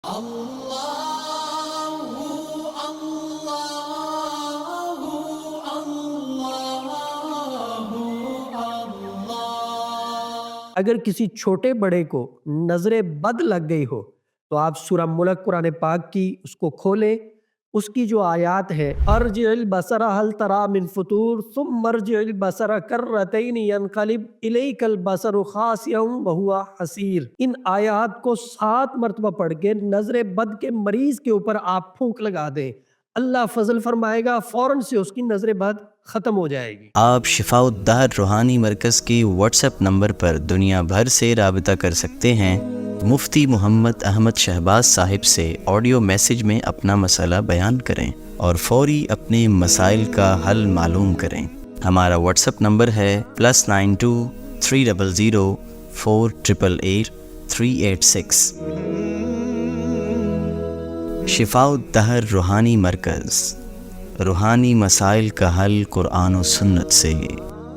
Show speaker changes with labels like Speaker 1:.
Speaker 1: اگر کسی چھوٹے بڑے کو نظر بد لگ گئی ہو تو آپ سورہ ملک قرآن پاک کی اس کو کھولیں، اس کی جو آیات ہے ارجع البصر هل ترى من فطور ثم ارجع البصر کرتین ينقلب الیک البصر خاسئا وهو حسیر، ان آیات کو 7 مرتبہ پڑھ کے نظر بد کے مریض کے اوپر آپ پھونک لگا دیں، اللہ فضل فرمائے گا، فوراً سے اس کی نظر بد ختم ہو جائے گی۔
Speaker 2: آپ شفاء الدہر روحانی مرکز کی واٹس ایپ نمبر پر دنیا بھر سے رابطہ کر سکتے ہیں۔ مفتی محمد احمد شہباز صاحب سے آڈیو میسج میں اپنا مسئلہ بیان کریں اور فوری اپنے مسائل کا حل معلوم کریں۔ ہمارا واٹس ایپ نمبر ہے +92 300 488 386۔ شفاء الدہر روحانی مرکز، روحانی مسائل کا حل قرآن و سنت سے۔